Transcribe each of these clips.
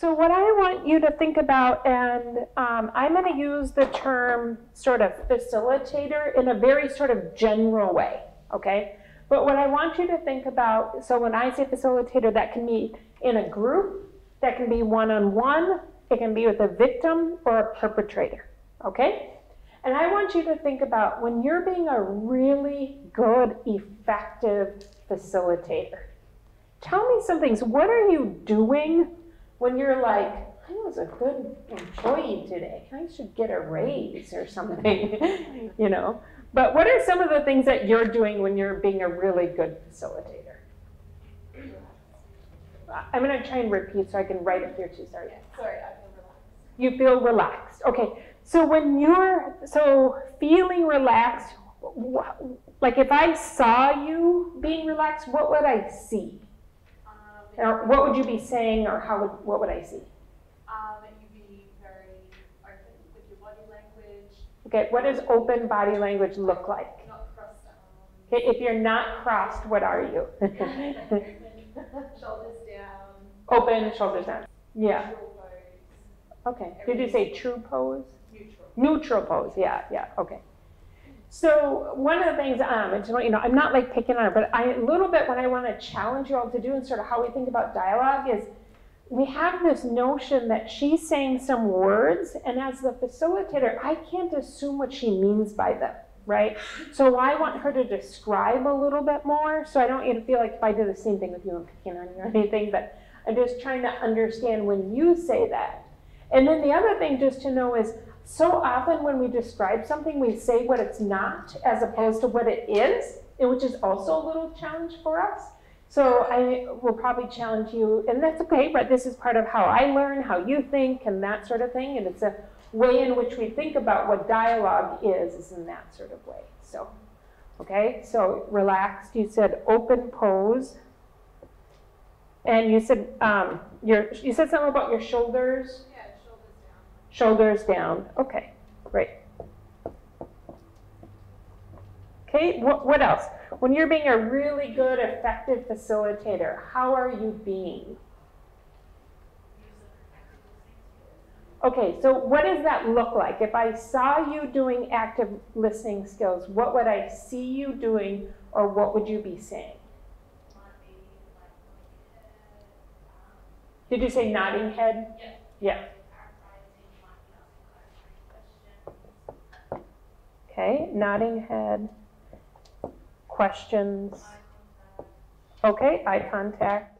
So what I want you to think about, and I'm going to use the term sort of facilitator in a very sort of general way, okay? But what I want you to think about, so when I say facilitator, that can be in a group, that can be one-on-one, it can be with a victim or a perpetrator, okay? And I want you to think about when you're being a really good, effective facilitator. Tell me some things. What are you doing when you're like, I was a good employee today. I should get a raise or something, you know? But what are some of the things that you're doing when you're being a really good facilitator? I'm going to try and repeat so I can write it here too. Sorry. Yeah, sorry, I feel relaxed. You feel relaxed. Okay. So when you're feeling relaxed, like if I saw you being relaxed, what would I see? Or what would you be saying, or what would I see? You'd be very open with your body language. Okay, what does open body language look like? Not crossed arms. Okay, if you're not crossed, what are you? Shoulders down. Open, shoulders down. Yeah. Neutral pose. Okay. Did you say true pose? Neutral. Neutral pose. Yeah. Okay. So one of the things, I'm not like picking on it, but a little bit what I want to challenge you all to do and sort of how we think about dialogue is we have this notion that she's saying some words, and as the facilitator, I can't assume what she means by them, right? So I want her to describe a little bit more, so I don't want you to feel like if I do the same thing with you, I'm picking on you or anything, but I'm just trying to understand when you say that. And then the other thing just to know is, so often when we describe something, we say what it's not as opposed to what it is, which is also a little challenge for us. So I will probably challenge you, and that's okay, but this is part of how I learn, how you think, and that sort of thing. And it's a way in which we think about what dialogue is in that sort of way. So, okay, so relaxed. You said open pose. And you said you said something about your shoulders. Shoulders down. Okay, great. Okay, what else? When you're being a really good, effective facilitator, how are you being? Okay, so what does that look like? If I saw you doing active listening skills, what would I see you doing, or what would you be saying? Did you say nodding head? Yeah. Okay, nodding head, questions. Okay, eye contact.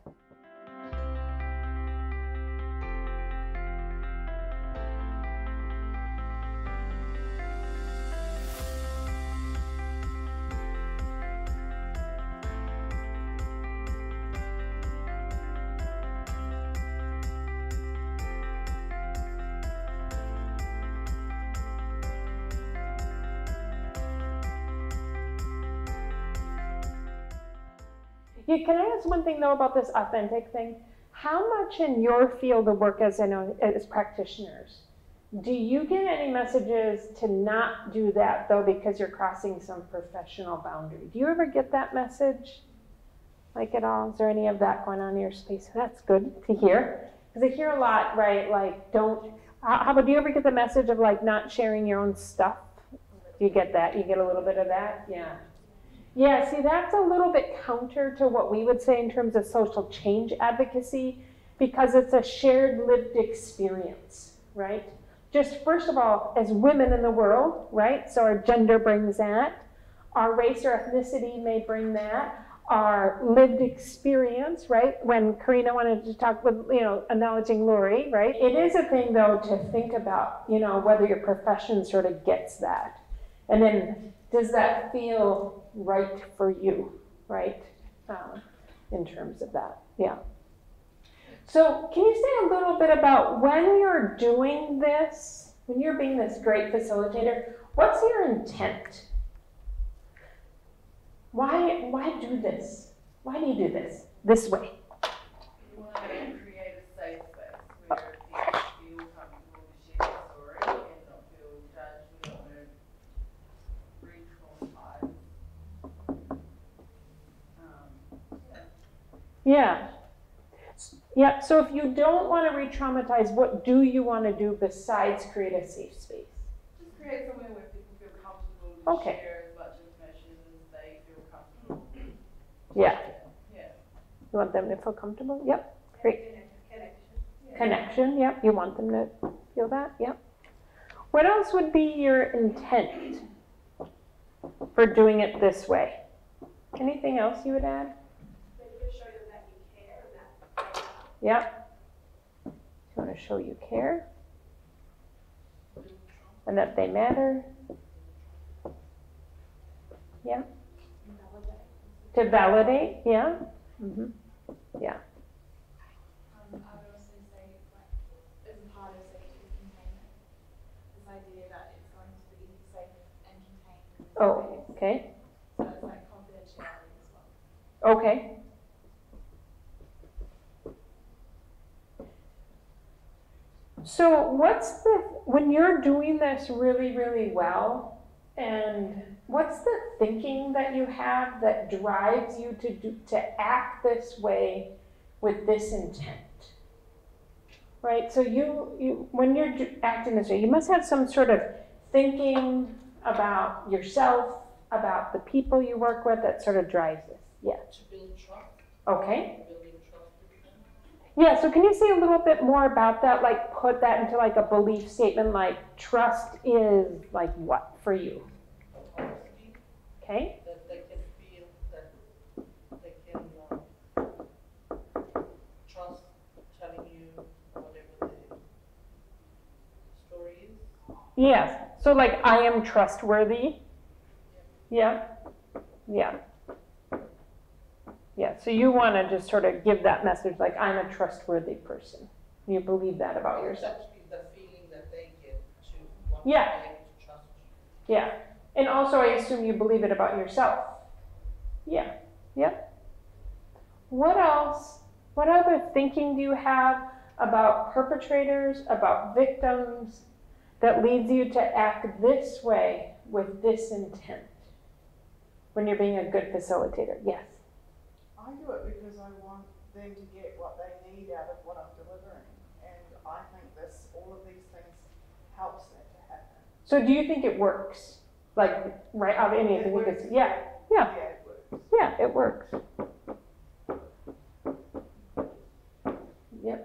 Can I ask one thing, though, about this authentic thing? How much in your field of work as practitioners, do you get any messages to not do that, though, because you're crossing some professional boundary? Do you ever get that message, like at all? Is there any of that going on in your space? That's good to hear. Because I hear a lot, right, like how about, do you ever get the message of like not sharing your own stuff? Do you get that? You get a little bit of that? Yeah. Yeah, see, that's a little bit counter to what we would say in terms of social change advocacy, because it's a shared lived experience, right? Just first of all, as women in the world, right? So our gender brings that. Our race or ethnicity may bring that. Our lived experience, right? When Karina wanted to talk with, acknowledging Lori, right? It is a thing, though, to think about, whether your profession sort of gets that. And then, does that feel right for you, right? In terms of that, yeah. So can you say a little bit about when you're doing this, when you're being this great facilitator, what's your intent? Why do this? Why do you do this way? You want to create a safe space where people feel comfortable to share their story and not feel judged. We don't want to re-traumatize. Yeah. Yeah, so if you don't want to re-traumatize, what do you want to do besides create a safe space? Just create somewhere where people feel comfortable to Okay. share as much information as they feel comfortable. Yeah. Yeah. You want them to feel comfortable? Yep. Great. Connection. Yeah. Connection, yep. You want them to feel that? Yep. What else would be your intent for doing it this way? Anything else you would add? Maybe to show them that you care and that they are. Yep. You want to show you care and that they matter. Yeah. To validate, yeah. Mm-hmm. Yeah. I would also say, like, as a part of safety containment, this idea that it's going to be safe and contained in this Oh, space. okay. So it's like confidentiality as well. Okay. So when you're doing this really, really well, and what's the thinking that you have that drives you to act this way with this intent? Right, so when you're acting this way, you must have some sort of thinking about yourself, about the people you work with that sort of drives this. Yeah. To build trust. Okay. Building trust with them. Yeah, so can you say a little bit more about that? Like put that into like a belief statement, like trust is like what for you? Honesty. Okay? That they can feel that they can trust telling you whatever the story is. Yes. So like I am trustworthy. Yeah. Yeah. Yeah. So you want to just sort of give that message like I'm a trustworthy person. You believe that about It's yourself. actually the feeling that they get to want Yeah. to be able to trust you. Yeah. And also I assume you believe it about yourself. Yeah. Yep. What else? What other thinking do you have about perpetrators, about victims, that leads you to act this way with this intent when you're being a good facilitator? Yes. I do it because I want them to get what they need out of what I'm delivering. And I think all of these things helps that to happen. So do you think it works? Like, right out of any of It the works. yeah, yeah, Yeah, it works. yeah, it works. Yep.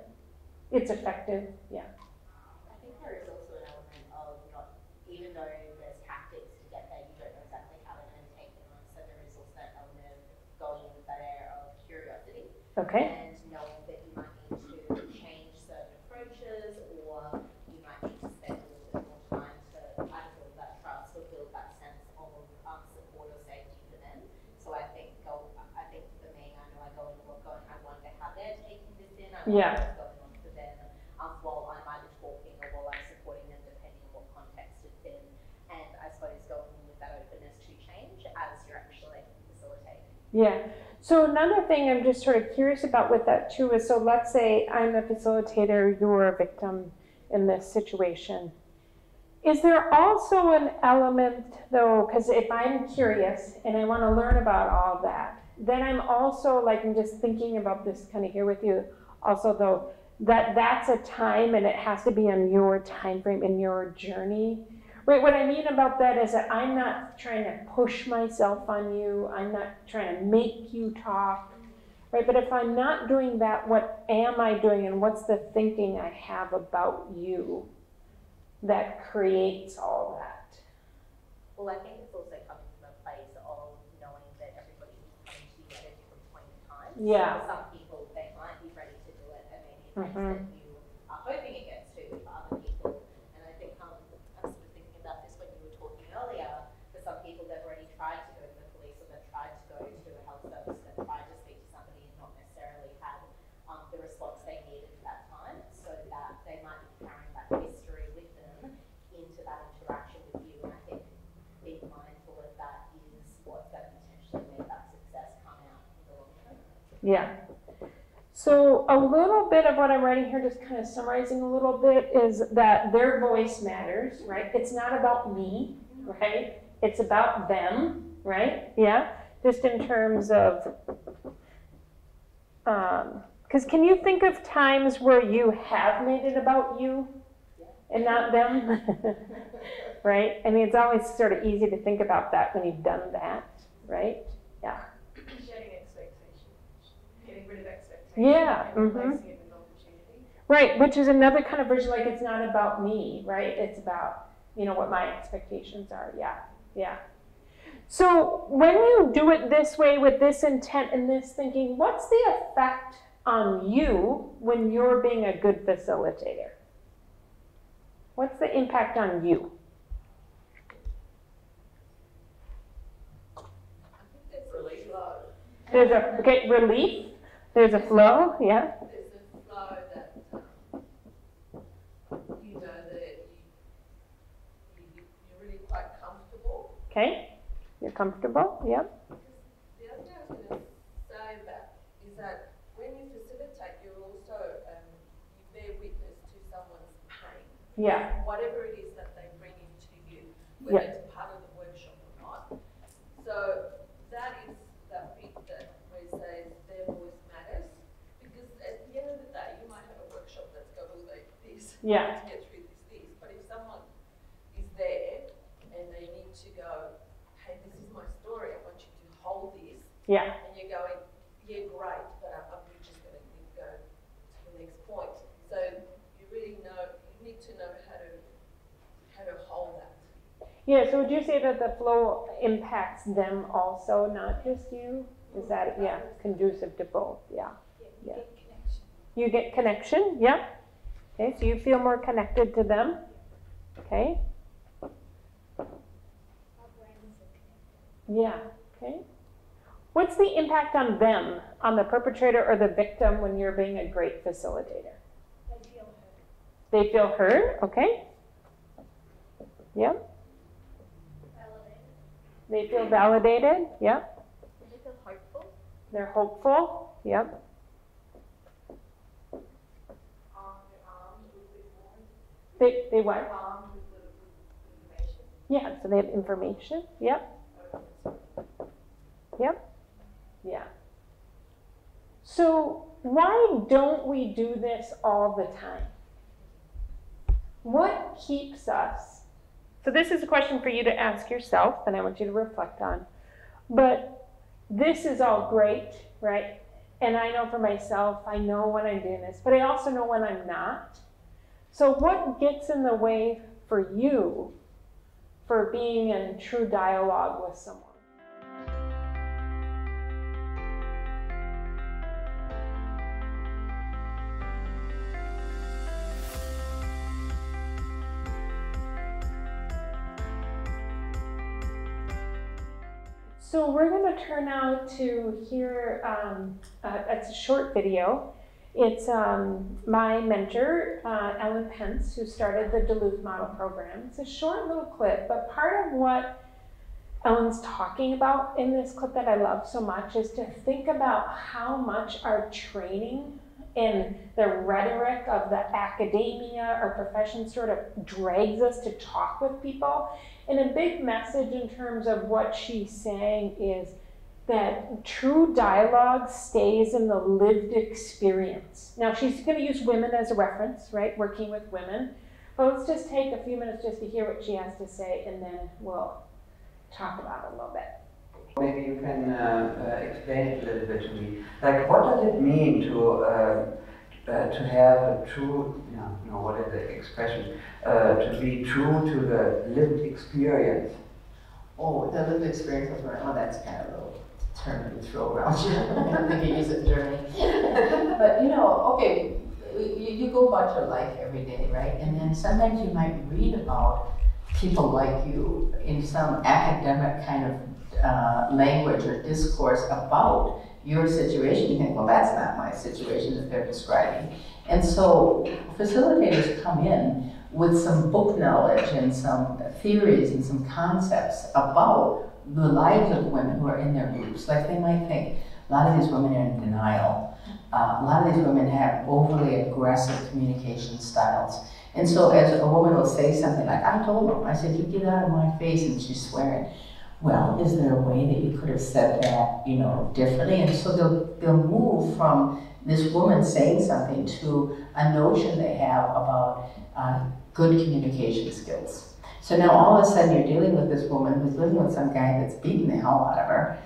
It's effective, yeah. I think there is also an element of not, even though there's tactics to get there, you don't know exactly how they're going to take them on. So there is also that element of going in with that air of curiosity Okay. and knowing that you might need to change certain approaches, or you might need to spend a little bit more time to either build that trust or build that sense of support or safety for them. So I think for me, I know I go into work going, I wonder how they're taking this in. I wonder Yeah. what's going on for them. While I'm either talking or while I'm supporting them, depending on what context it's in. And I suppose going in with that openness to change as you're actually facilitating. Yeah. So another thing I'm just sort of curious about with that too is, so let's say I'm a facilitator, you're a victim in this situation. Is there also an element though, because if I'm curious and I want to learn about all that, then I'm also like, I'm just thinking about this kind of here with you also though, that's a time and it has to be in your time frame, in your journey. Right, what I mean about that is that I'm not trying to push myself on you. I'm not trying to make you talk. Right, but if I'm not doing that, what am I doing and what's the thinking I have about you that creates all that? Well, I think it's also coming from a place of knowing that everybody is coming to you at a different point in time. Yeah. So for some people, they might be ready to do it at maybe a pace that you are hoping it gets to. For other people, and I think I'm sort of thinking about this when you were talking earlier. For some people, they've already tried to go to the police, or they've tried to go to a health service, they've tried to speak to somebody and not necessarily had the response they needed at that time, so that they might be carrying that history with them into that interaction with you. And I think being mindful of that is what's going to potentially make that success come out in the long term. Yeah. So a little bit of what I'm writing here, just kind of summarizing a little bit, is that their voice matters, right? It's not about me, right? It's about them, right? Yeah. Just in terms of Because can you think of times where you have made it about you and not them? Right? I mean, it's always sort of easy to think about that when you've done that, right? Yeah. Shedding expectation, getting rid of expectation. Yeah, And replacing it with opportunity. Right, which is another kind of version, like it's not about me, right? It's about, you know, what my expectations are. Yeah, yeah. So when you do it this way with this intent and this thinking, what's the effect on you when you're being a good facilitator? What's the impact on you? Relief. There's a relief. There's a flow. Yeah. There's a flow that you know that you're really quite comfortable. Okay. You're comfortable. Yep. The other thing I was going to say about is that when you facilitate, you're also you bear witness to someone's pain. Yeah. Whatever it is that they bring into you, whether Yeah. it's part of the workshop or not. So that is that bit that we say their voice matters, because at the end of the day, you might have a workshop that's got all this. Yeah. To get through this, but if someone is there and they need to go, hey, this is my story, I want you to hold this. Yeah. And you're going, yeah, great, but I'm just going to go to the next point. So you really know, you need to know how to hold that. Yeah, so would you say that the flow impacts them also, not just you? Is that, yeah, conducive to both? Yeah. Yeah, Yeah. you get connection. You get connection? Yep. Okay, so you feel more connected to them? Okay. Our brains are connected. Yeah. Okay. What's the impact on them, on the perpetrator or the victim when you're being a great facilitator? They feel heard. They feel heard? Okay. Yep. Validated. They feel validated? Yep. They feel hopeful. They're hopeful? Yep. They're armed with a bit more. They what? Armed with information. Yeah, so they have information. Yep. Yep. Yeah. So why don't we do this all the time? What keeps us? So this is a question for you to ask yourself, and I want you to reflect on. But this is all great, right? And I know for myself, I know when I'm doing this, but I also know when I'm not. So what gets in the way for you for being in true dialogue with someone? So we're going to turn now to hear, it's a short video. It's my mentor, Ellen Pence, who started the Duluth Model Program. It's a short little clip, but part of what Ellen's talking about in this clip that I love so much is to think about how much our training and the rhetoric of the academia or profession sort of drags us to talk with people. And a big message in terms of what she's saying is that true dialogue stays in the lived experience. Now, she's going to use women as a reference, right? Working with women. But let's just take a few minutes just to hear what she has to say, and then we'll talk about it a little bit. Maybe you can explain it a little bit to me. Like, what does it mean to have a true, what is the expression? To be true to the lived experience. Oh, the lived experience of learning. Oh, that's kind of a little term you throw around. I don't think you use it in Germany. But okay, you go about your life every day, right? And then sometimes you might read about people like you in some academic kind of language or discourse about your situation. You think, well, that's not my situation that they're describing. And so facilitators come in with some book knowledge and some theories and some concepts about the lives of women who are in their groups. Like they might think, a lot of these women are in denial. A lot of these women have overly aggressive communication styles. And so as a woman will say something like, I told them, I said, you get out of my face, and she's swearing. Well, is there a way that you could have said that, differently? And so they'll move from this woman saying something to a notion they have about good communication skills. So now all of a sudden you're dealing with this woman who's living with some guy that's beating the hell out of her.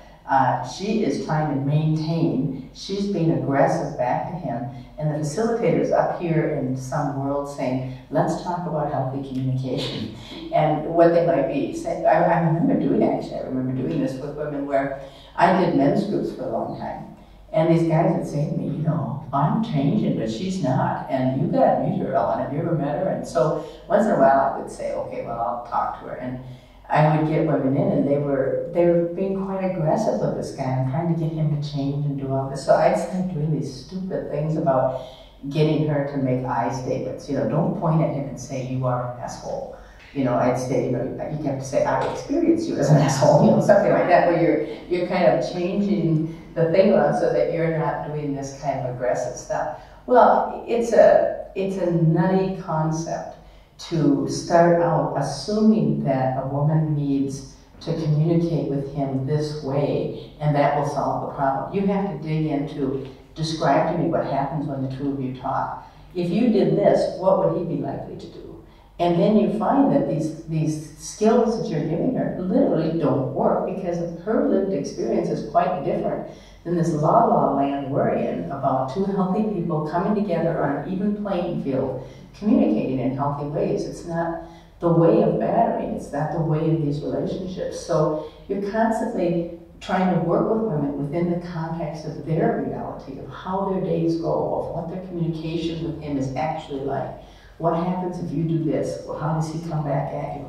She is trying to maintain, she's being aggressive back to him, and the facilitator's up here in some world saying, let's talk about healthy communication and what they might be. I remember doing this with women where I did men's groups for a long time. And these guys would say to me, you know, I'm changing, but she's not. And you gotta meet her, Ellen, have you ever met her? And so once in a while I would say, okay, well, I'll talk to her. And I would get women in, and they were being quite aggressive with this guy and trying to get him to change and do all this. So I'd start doing these stupid things about getting her to make I statements. You know, don't point at him and say, you are an asshole. You know, I'd say, you know, you have to say, I experience you as an asshole, you know, something like that, where you're kind of changing the thing around so that you're not doing this kind of aggressive stuff. Well, it's a nutty concept to start out assuming that a woman needs to communicate with him this way and that will solve the problem. You have to dig into, describe to me what happens when the two of you talk. If you did this, what would he be likely to do? And then you find that these skills that you're giving her literally don't work because her lived experience is quite different than this la-la land we're in about two healthy people coming together on an even playing field, communicating in healthy ways. It's not the way of battering, it's not the way of these relationships. So you're constantly trying to work with women within the context of their reality, of how their days go, of what their communication with him is actually like. What happens if you do this? Well, how does he come back at you?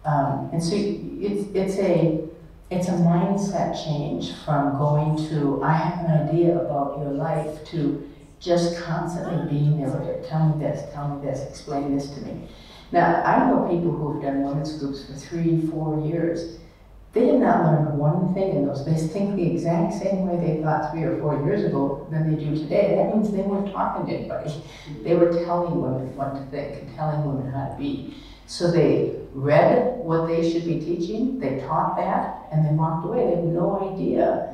And so it's a mindset change from going to, I have an idea about your life, to just constantly being there with her. Tell me this, explain this to me. Now, I know people who've done women's groups for 3-4 years. They have not learned one thing in those. They think the exact same way they thought 3 or 4 years ago than they do today. That means they weren't talking to anybody. They were telling women what to think and telling women how to be. So they read what they should be teaching, they taught that, and they walked away. They had no idea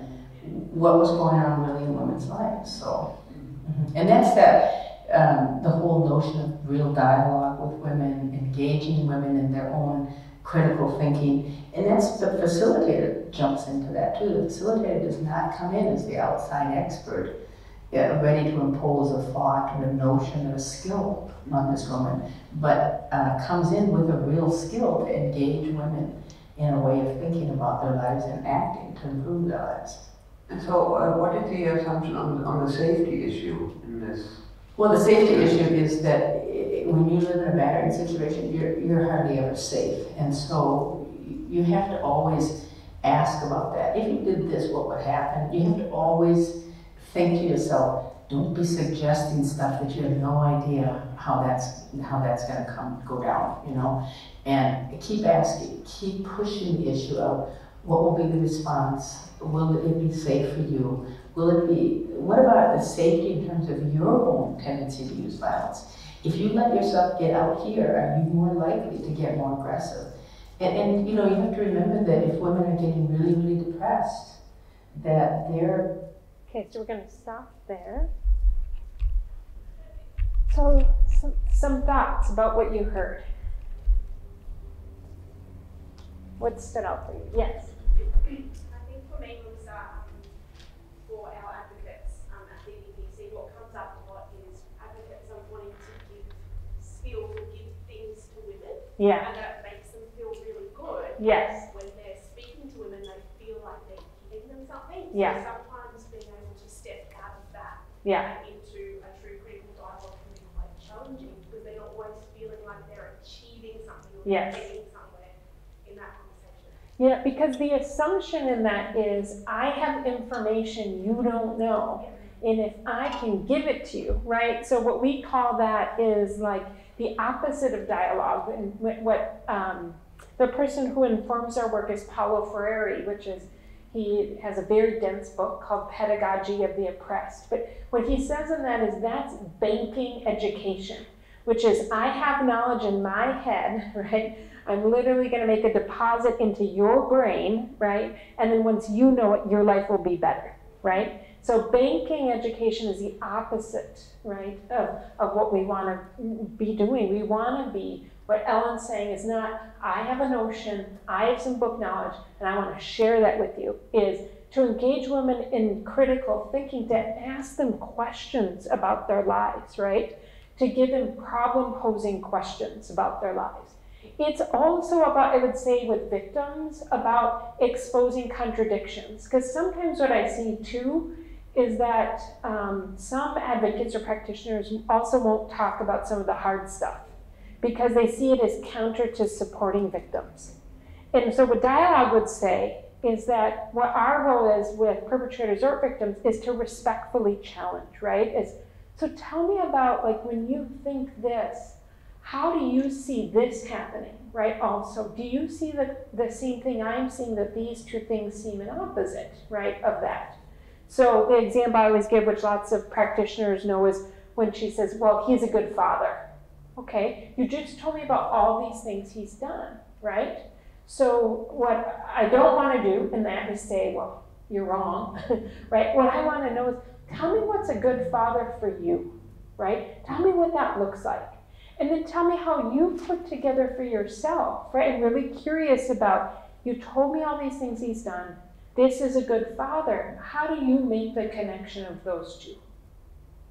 what was going on really in women's lives. So, and that's the whole notion of real dialogue with women, engaging women in their own critical thinking. And that's the facilitator jumps into that too. The facilitator does not come in as the outside expert, ready to impose a thought or a notion or a skill on this woman, but comes in with a real skill to engage women in a way of thinking about their lives and acting to improve their lives. And so what is the assumption on the safety issue in this? Well, the safety issue is that when you live in a battering situation, you're hardly ever safe. And so you have to always ask about that. If you did this, what would happen? You have to always think to yourself, don't be suggesting stuff that you have no idea how that's going to go down, you know. And keep asking, keep pushing the issue of what will be the response? Will it be safe for you? Will it be, what about the safety in terms of your own tendency to use violence? If you let yourself get out here, are you more likely to get more aggressive? And you know, you have to remember that if women are getting really, really depressed, that they're... Okay, so we're going to stop there. So, some thoughts about what you heard. What stood out for you? Yes? I think for me was for our advocates at DBPC, what comes up a lot is advocates are wanting to give skills or give things to women. Yeah. And that makes them feel really good. Yes. When they're speaking to women, they feel like they're giving them something. Yeah. So sometimes being able to step out of that Yeah. into a true critical dialogue can be quite challenging because they're not always feeling like they're achieving something or Yes. getting somewhere in that conversation. Yeah, because the assumption in that is, I have information you don't know, and if I can give it to you, right? So what we call that is like the opposite of dialogue. And what the person who informs our work is Paulo Freire, he has a very dense book called Pedagogy of the Oppressed. But what he says in that is that's banking education, which is I have knowledge in my head, right? I'm literally going to make a deposit into your brain, right? And then once you know it, your life will be better, right? So banking education is the opposite, right, of what we want to be doing. We want to be, what Ellen's saying is not, I have a notion, I have some book knowledge, and I want to share that with you, is to engage women in critical thinking, to ask them questions about their lives, right? To give them problem-posing questions about their lives. It's also about, I would say with victims, about exposing contradictions. Because sometimes what I see too is that some advocates or practitioners also won't talk about some of the hard stuff because they see it as counter to supporting victims. And so what dialogue would say is that what our role is with perpetrators or victims is to respectfully challenge, right? So tell me about, like, when you think this, how do you see this happening, right? Also, do you see the same thing I'm seeing, that these two things seem an opposite, right, of that? So the example I always give, which lots of practitioners know, is when she says, well, he's a good father. Okay, you just told me about all these things he's done, right? So what I don't want to do in that is say, well, you're wrong, right? What I want to know is, tell me what's a good father for you, right? Tell me what that looks like. And then tell me how you put together for yourself, right? I'm really curious about, you told me all these things he's done. This is a good father. How do you make the connection of those two,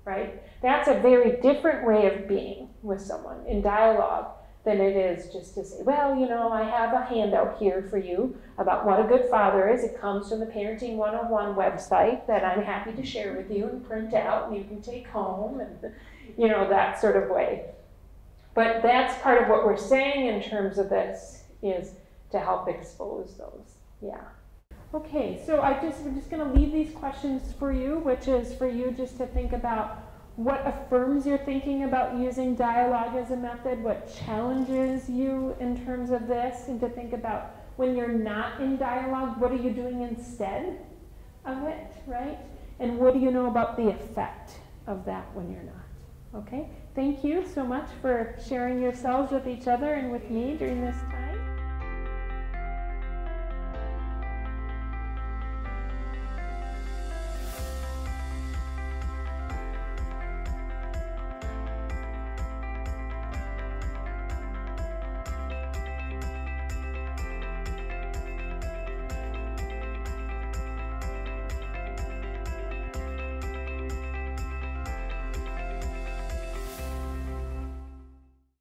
right? That's a very different way of being with someone in dialogue than it is just to say, well, you know, I have a handout here for you about what a good father is. It comes from the Parenting 101 website that I'm happy to share with you and print out and you can take home, and, you know, that sort of way. But that's part of what we're saying in terms of this, is to help expose those. Yeah. Okay, so we're just going to leave these questions for you, which is for you just to think about what affirms your thinking about using dialogue as a method, what challenges you in terms of this, and to think about when you're not in dialogue, what are you doing instead of it, right? And what do you know about the effect of that when you're not? Okay, thank you so much for sharing yourselves with each other and with me during this time.